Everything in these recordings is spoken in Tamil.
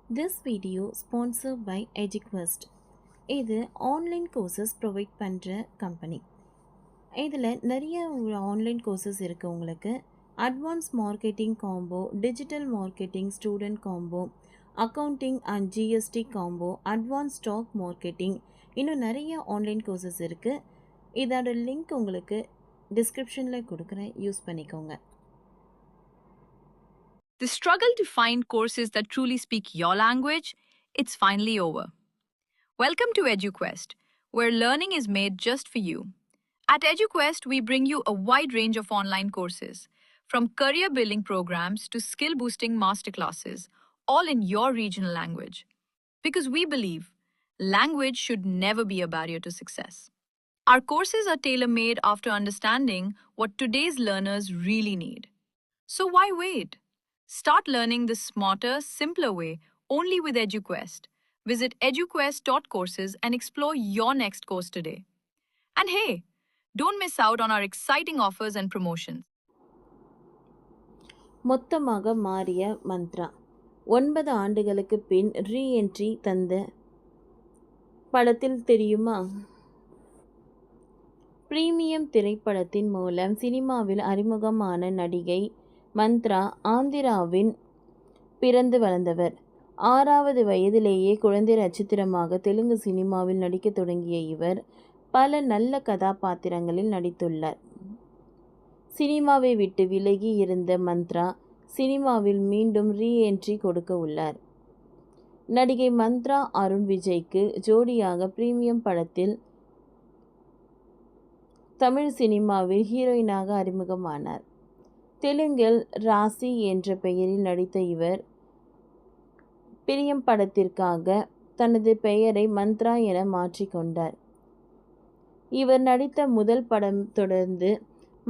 This video sponsored by EduQuest. இது ஆன்லைன் கோர்சஸ் ப்ரொவைட் பண்ணுற கம்பெனி. இதில் நிறைய ஆன்லைன் கோர்சஸ் இருக்குது. உங்களுக்கு advance marketing combo, digital marketing student combo, accounting and GST combo, advance stock marketing, இன்னும் நிறைய ஆன்லைன் கோர்சஸ் இருக்குது. இதோட லிங்க் உங்களுக்கு டிஸ்கிரிப்ஷனில் கொடுக்குறேன், யூஸ் பண்ணிக்கோங்க. The struggle to find courses that truly speak your language, it's finally over. Welcome to EduQuest, where learning is made just for you. At EduQuest, we bring you a wide range of online courses, from career building programs to skill boosting masterclasses, all in your regional language. Because we believe language should never be a barrier to success. Our courses are tailor made after understanding what today's learners really need. So why wait? Start learning the smarter, simpler way only with EduQuest. Visit eduquest.courses and explore your next course today. And hey, don't miss out on our exciting offers and promotions. மொத்தமாக மாறிய மந்த்ரா 9 ஆண்டுகளுக்கு பின் ரீஎன்ட்ரி தந்த படத்தில் தெரியுமா? பிரீமியம் திரைப்படத்தின் மூலம் சினிமாவில் அறிமுகமான நடிகை மந்த்ரா ஆந்திராவின் பிறந்து வளர்ந்தவர். 6வது வயதிலேயே குழந்தை நட்சத்திரமாக தெலுங்கு சினிமாவில் நடிக்க தொடங்கிய இவர் பல நல்ல கதாபாத்திரங்களில் நடித்துள்ளார். சினிமாவை விட்டு விலகி இருந்த மந்த்ரா சினிமாவில் மீண்டும் ரீஎன்ட்ரி கொடுக்க உள்ளார். நடிகை மந்த்ரா அருண் விஜய்க்கு ஜோடியாக பிரீமியம் படத்தில் தமிழ் சினிமாவில் ஹீரோயினாக அறிமுகமானார். தெலுங்கில் ராசி என்ற பெயரில் நடித்த இவர் பிரியம் படத்திற்காக தனது பெயரை மந்த்ரா என மாற்றிக்கொண்டார். இவர் நடித்த முதல் படம் தொடர்ந்து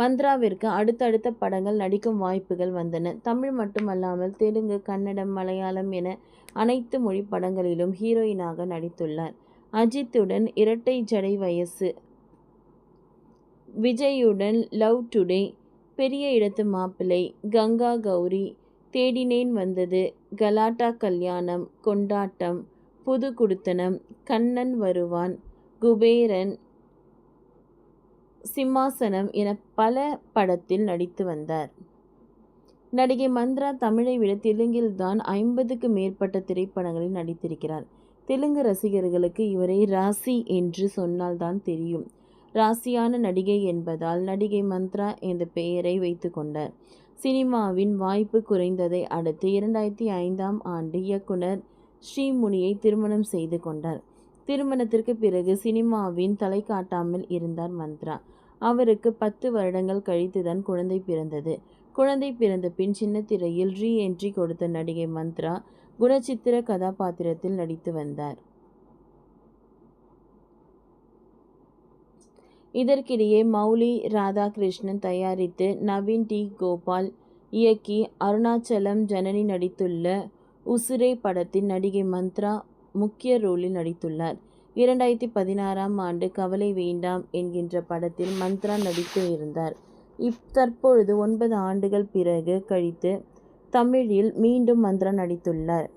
மந்த்ராவிற்கு அடுத்தடுத்த படங்கள் நடிக்கும் வாய்ப்புகள் வந்தன. தமிழ் மட்டுமல்லாமல் தெலுங்கு, கன்னடம், மலையாளம் என அனைத்து மொழி படங்களிலும் ஹீரோயினாக நடித்துள்ளார். அஜித்துடன் இரட்டை ஜடை வயசு, விஜயுடன் லவ் டுடே, பெரிய இடத்து மாப்பிள்ளை, கங்கா கௌரி, தேடினேன் வந்தது, கலாட்டா கல்யாணம், கொண்டாட்டம், புது குடுத்தனம், கண்ணன் வருவான், குபேரன், சிம்மாசனம் என பல படத்தில் நடித்து வந்தார். நடிகை மந்த்ரா தமிழை விட தெலுங்கில் தான் 50க்கு மேற்பட்ட திரைப்படங்களில் நடித்திருக்கிறார். தெலுங்கு ரசிகர்களுக்கு இவரை ராசி என்று சொன்னால்தான் தெரியும். ராசியான நடிகை என்பதால் நடிகை மந்த்ரா என்ற பெயரை வைத்து கொண்டார். சினிமாவின் வாய்ப்பு குறைந்ததை அடுத்து 2005ஆம் ஆண்டு இயக்குனர் ஸ்ரீமுனியை திருமணம் செய்து கொண்டார். திருமணத்திற்கு பிறகு சினிமாவின் தலை காட்டாமல் இருந்தார் மந்த்ரா. அவருக்கு 10 வருடங்கள் கழித்துதான் குழந்தை பிறந்தது. குழந்தை பிறந்த பின் சின்ன திரையில் ரீஎன்ட்ரி கொடுத்த நடிகை மந்த்ரா குணச்சித்திர கதாபாத்திரத்தில் நடித்து வந்தார். இதற்கிடையே மௌலி ராதாகிருஷ்ணன் தயாரித்து நவீன் டி கோபால் இயக்கி அருணாச்சலம் ஜனனி நடித்துள்ள உசுரே படத்தில் நடிகை மந்த்ரா முக்கிய ரோலில் நடித்துள்ளார். 2016ஆம் ஆண்டு கவலை வேண்டாம் என்கின்ற படத்தில் மந்த்ரா நடித்து இருந்தார். தற்பொழுது 9 ஆண்டுகள் பிறகு கழித்து தமிழில் மீண்டும் மந்த்ரா நடித்துள்ளார்.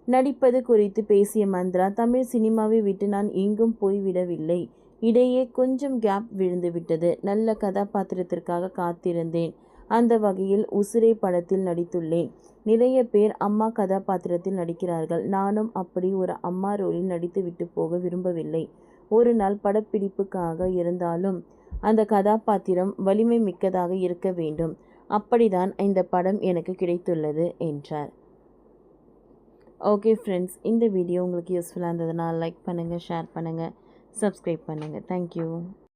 நடிப்பது குறித்து பேசிய மந்த்ரா, தமிழ் சினிமாவை விட்டு நான் எங்கும் போய்விடவில்லை. இடையே கொஞ்சம் கேப் விழுந்து விட்டது. நல்ல கதாபாத்திரத்திற்காக காத்திருந்தேன். அந்த வகையில் உசுரே படத்தில் நடித்துள்ளேன். நிறைய பேர் அம்மா கதாபாத்திரத்தில் நடிக்கிறார்கள். நானும் அப்படி ஒரு அம்மா ரோலில் நடித்து விட்டு போக விரும்பவில்லை. ஒரு நாள் படப்பிடிப்புக்காக இருந்தாலும் அந்த கதாபாத்திரம் வலிமை மிக்கதாக இருக்க வேண்டும். அப்படிதான் இந்த படம் எனக்கு கிடைத்துள்ளது என்றார். ஓகே ஃப்ரெண்ட்ஸ், இந்த வீடியோ உங்களுக்கு யூஸ்ஃபுல்லாக இருந்ததுன்னா லைக் பண்ணுங்கள், ஷேர் பண்ணுங்கள், சப்ஸ்கிரைப் பண்ணுங்கள். தேங்க்யூ.